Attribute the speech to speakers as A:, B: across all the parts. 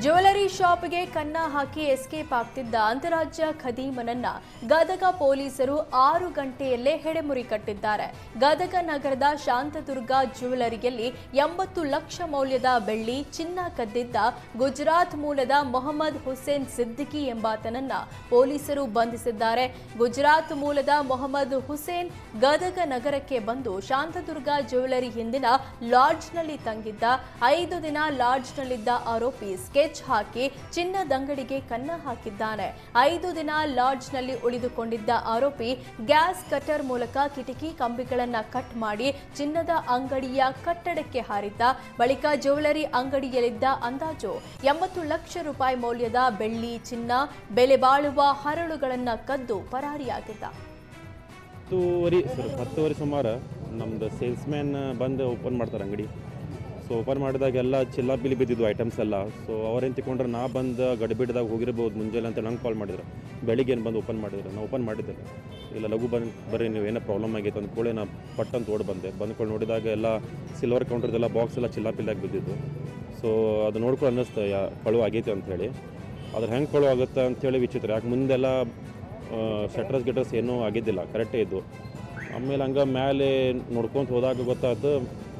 A: Jewellery ಶಾಪ್ಗೆ ಕನ್ನ ಹಾಕಿ escape ಆಗ್ತಿದ್ದ ಅಂತಾರಾಜ್ಯ ಖದೀಮನನ್ನ ಗದಗ ಪೊಲೀಸರು 6 ಗಂಟೆಯಲ್ಲೇ ಹೆಡೆಮುರಿ ಕಟ್ಟಿದ್ದಾರೆ. ಗದಗ ನಗರದ ಶಾಂತದುರ್ಗ ಜ್ಯುವೆಲರಿಯಲ್ಲಿ 80 ಲಕ್ಷ ಮೌಲ್ಯದ ಬೆಳ್ಳಿ ಚಿನ್ನ ಕದ್ದಿದ್ದ ಗುಜರಾತ್ ಮೂಲದ ಮೊಹಮ್ಮದ್ ಹುಸೇನ್ ಸಿದ್ದಿಕಿ ಎಂಬಾತನನ್ನ ಪೊಲೀಸರು ಬಂಧಿಸಿದ್ದಾರೆ. ಗುಜರಾತ್ ಮೂಲದ ಮೊಹಮ್ಮದ್ ಹುಸೇನ್ ಗದಗ ನಗರಕ್ಕೆ ಬಂದು ಶಾಂತದುರ್ಗ ಜ್ಯುವೆಲರಿ ಹಿಂದಿನ ಲಾಡ್ಜ್ನಲ್ಲಿ ತಂಗಿದ್ದ. 5 ದಿನ ಲಾಡ್ಜ್ನಲ್ಲಿದ್ದ ಆರೋಪಿ ಸ್ಕೆಚ್ ಹಾಕಿ ಚಿನ್ನದಂಗಡಿಗೆ ಕನ್ನ ಹಾಕಿದ್ದಾನೆ. 5 ದಿನ ಲಾಡ್ಜ್ನಲ್ಲಿ ಉಳಿದುಕೊಂಡಿದ್ದ ಆರೋಪಿ ಗ್ಯಾಸ್ ಕಟರ್ ಮೂಲಕ ಕಿಟಕಿ ಕಂಬಿಗಳನ್ನು ಕಟ್ ಮಾಡಿ ಚಿನ್ನದ ಅಂಗಡಿಯ ಕಟ್ಟಡಕ್ಕೆ ಹಾರಿದ್ದ. ಬಳಿಕ ಜ್ಯುವೆಲರಿ ಅಂಗಡಿಯಲ್ಲಿದ್ದ ಅಂದಾಜು 80 ಲಕ್ಷ ರೂಪಾಯಿ ಮೌಲ್ಯದ ಬೆಳ್ಳಿ, ಚಿನ್ನ, ಬೆಲೆ ಬಾಳುವ ಹರಳುಗಳನ್ನು ಕದ್ದು ಪರಾರಿಯಾಗಿದ್ದ.
B: 10 ಸುಮಾರು ನಮ್ದು ಸೇಲ್ಸ್ಮ್ಯಾನ್ ಬಂದು ಓಪನ್ ಮಾಡ್ತಾರೆ ಅಂಗಡಿ. ಸೊ ಓಪನ್ ಮಾಡಿದಾಗೆಲ್ಲ ಚಿಲ್ಲಾಪಿಲಿ ಬಿದ್ದಿದ್ದು ಐಟಮ್ಸ್ ಎಲ್ಲ. ಸೊ ಅವ್ರೇನು ತಿಳ್ಕೊಂಡ್ರೆ ನಾ ಬಂದು ಗಡಿಬಿಡ್ದಾಗ ಹೋಗಿರ್ಬೋದು ಮುಂಜಾನೆ ಅಂತ ನಂಗೆ ಕಾಲ್ ಮಾಡಿದ್ರು. ಬೆಳಿಗ್ಗೆ ಏನು ಬಂದು ಓಪನ್ ಮಾಡಿದ್ರು. ನಾನು ಓಪನ್ ಮಾಡಿದ್ದೆ, ಇಲ್ಲ ಲಘು ಬರ್ರಿ ನೀವು ಏನೋ ಪ್ರಾಬ್ಲಮ್ ಆಗೈತೆ ಅಂದ್ಕೊಳ್ಳಿ ನಾ ಪಟ್ಟಂತ ಓಡಿ ಬಂದ್ಕೊಂಡು ನೋಡಿದಾಗ ಎಲ್ಲ ಸಿಲ್ವರ್ ಕೌಂಟ್ರದೆಲ್ಲ ಬಾಕ್ಸ್ ಎಲ್ಲ ಚಿಲ್ಲಾಪಿಲ್ಲಾಗಿ ಬಿದ್ದಿದ್ದು. ಸೊ ಅದು ನೋಡ್ಕೊಂಡು ಅನ್ನಿಸ್ತು ಕಳು ಆಗೈತೆ ಅಂಥೇಳಿ. ಅದ್ರ ಹೆಂಗೆ ಕಳು ಆಗುತ್ತೆ ಅಂಥೇಳಿ ವಿಚಿತ್ರ. ಯಾಕೆ ಮುಂದೆಲ್ಲ ಶಟ್ರಸ್ ಏನೂ ಆಗಿದ್ದಿಲ್ಲ, ಕರೆಕ್ಟೇ ಇದ್ದು. ಆಮೇಲೆ ಹಂಗೆ ಮೇಲೆ ನೋಡ್ಕೊತ ಹೋದಾಗ ಗೊತ್ತಾಯ್ತು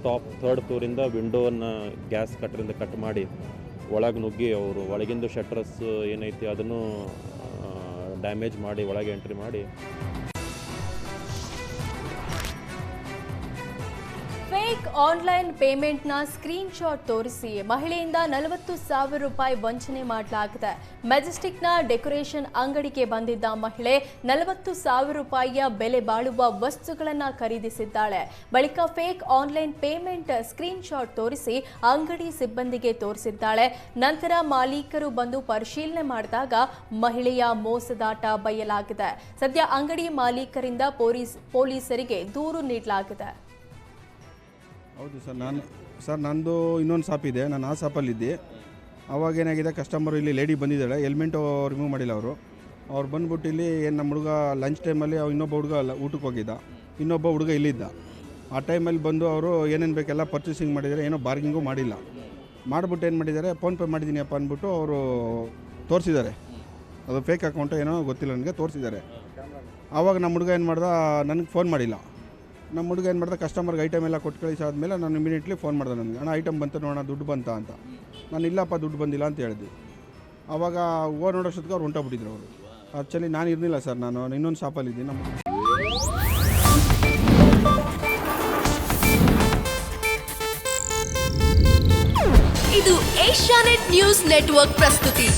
B: ಟಾಪ್ 3rd ಫ್ಲೋರಿಂದ ವಿಂಡೋವನ್ನು ಗ್ಯಾಸ್ ಕಟ್ಟರಿಂದ ಕಟ್ ಮಾಡಿ ಒಳಗೆ ನುಗ್ಗಿ ಅವರು ಒಳಗಿಂದು ಶಟ್ರಸ್ ಏನೈತಿ ಅದನ್ನು ಡ್ಯಾಮೇಜ್ ಮಾಡಿ ಒಳಗೆ ಎಂಟ್ರಿ ಮಾಡಿ.
A: ಫೇಕ್ ಆನ್ಲೈನ್ ಪೇಮೆಂಟ್ನ ಸ್ಕ್ರೀನ್ ಶಾಟ್ ತೋರಿಸಿ ಮಹಿಳೆಯಿಂದ 40,000 ರೂಪಾಯಿ ವಂಚನೆ ಮಾಡಲಾಗಿದೆ. ಮೆಜೆಸ್ಟಿಕ್ನ ಡೆಕೋರೇಷನ್ ಅಂಗಡಿಗೆ ಬಂದಿದ್ದ ಮಹಿಳೆ 40,000 ರೂಪಾಯಿಯ ಬೆಲೆ ಬಾಳುವ ವಸ್ತುಗಳನ್ನು ಖರೀದಿಸಿದ್ದಾಳೆ. ಬಳಿಕ fake online payment screen shot ತೋರಿಸಿ ಅಂಗಡಿ ಸಿಬ್ಬಂದಿಗೆ ತೋರಿಸಿದ್ದಾಳೆ. ನಂತರ ಮಾಲೀಕರು ಬಂದು ಪರಿಶೀಲನೆ ಮಾಡಿದಾಗ ಮಹಿಳೆಯ ಮೋಸದಾಟ ಬಯಲಾಗಿದೆ. ಸದ್ಯ ಅಂಗಡಿ ಮಾಲೀಕರಿಂದ ಪೊಲೀಸರಿಗೆ ದೂರು ನೀಡಲಾಗಿದೆ.
C: ಹೌದು ಸರ್, ನಂದು ಇನ್ನೊಂದು ಶಾಪ್ ಇದೆ. ನಾನು ಆ ಶಾಪಲ್ಲಿದ್ದೆ. ಅವಾಗ ಏನಾಗಿದೆ, ಕಸ್ಟಮರ್ ಇಲ್ಲಿ ಲೇಡಿ ಬಂದಿದ್ದಾಳೆ, ಹೆಲ್ಮೆಟು ರಿಮೂವ್ ಮಾಡಿಲ್ಲ ಅವ್ರು ಬಂದ್ಬಿಟ್ಟು ಇಲ್ಲಿ ನಮ್ಮ ಹುಡುಗ ಲಂಚ್ ಟೈಮಲ್ಲಿ ಇನ್ನೊಬ್ಬ ಹುಡುಗ ಊಟಕ್ಕೆ ಹೋಗಿದ್ದ, ಇನ್ನೊಬ್ಬ ಹುಡುಗ ಇಲ್ಲಿದ್ದ. ಆ ಟೈಮಲ್ಲಿ ಬಂದು ಅವರು ಏನೇನು ಬೇಕೆಲ್ಲ ಪರ್ಚೇಸಿಂಗ್ ಮಾಡಿದ್ದಾರೆ, ಏನೋ ಬಾರ್ಗಿಂಗು ಮಾಡಿಲ್ಲ. ಮಾಡಿಬಿಟ್ಟು ಏನು ಮಾಡಿದ್ದಾರೆ, ಫೋನ್ಪೇ ಮಾಡಿದ್ದೀನಿ ಅಪ್ಪ ಅಂದ್ಬಿಟ್ಟು ಅವರು ತೋರಿಸಿದ್ದಾರೆ. ಅದು ಫೇಕ್ ಅಕೌಂಟು ಏನೋ ಗೊತ್ತಿಲ್ಲ ನನಗೆ, ತೋರಿಸಿದ್ದಾರೆ. ಆವಾಗ ನಮ್ಮ ಹುಡುಗ ಏನು ಮಾಡ್ದೆ, ನನಗೆ ಫೋನ್ ಮಾಡಿಲ್ಲ. ನಮ್ಮ ಹುಡುಗ ಏನು ಮಾಡ್ದೆ, ಕಸ್ಟಮರ್ಗೆ ಐಟಮ್ ಎಲ್ಲ ಕೊಟ್ಟು ಕಳಿಸಾದ್ಮೇಲೆ ನಾನು ಇಮಿಡಿಯೇಟ್ಲಿ ಫೋನ್ ಮಾಡಿದೆ ನನಗೆ, ಅಣ್ಣ ಐಟಮ್ ಬಂತು ನೋಡೋಣ, ದುಡ್ಡು ಬಂತಾ ಅಂತ. ನಾನು ಇಲ್ಲಪ್ಪ ದುಡ್ಡು ಬಂದಿಲ್ಲ ಅಂತ ಹೇಳಿದೆ. ಆವಾಗ ಓ ನೋಡೋಷ್ಟೊತ್ತಿಗೆ ಅವ್ರು ಹೊಂಟೋಗ್ಬಿಟ್ಟಿದ್ರು. ಅವರು ಆ್ಯಕ್ಚುಲಿ ನಾನು ಇರಲಿಲ್ಲ ಸರ್, ನಾನು ಇನ್ನೊಂದು ಶಾಪಲ್ಲಿದ್ದೀನಿ.
D: ಇದು ಏಷ್ಯಾನೆಟ್ ನ್ಯೂಸ್ ನೆಟ್ವರ್ಕ್ ಪ್ರಸ್ತುತಿ.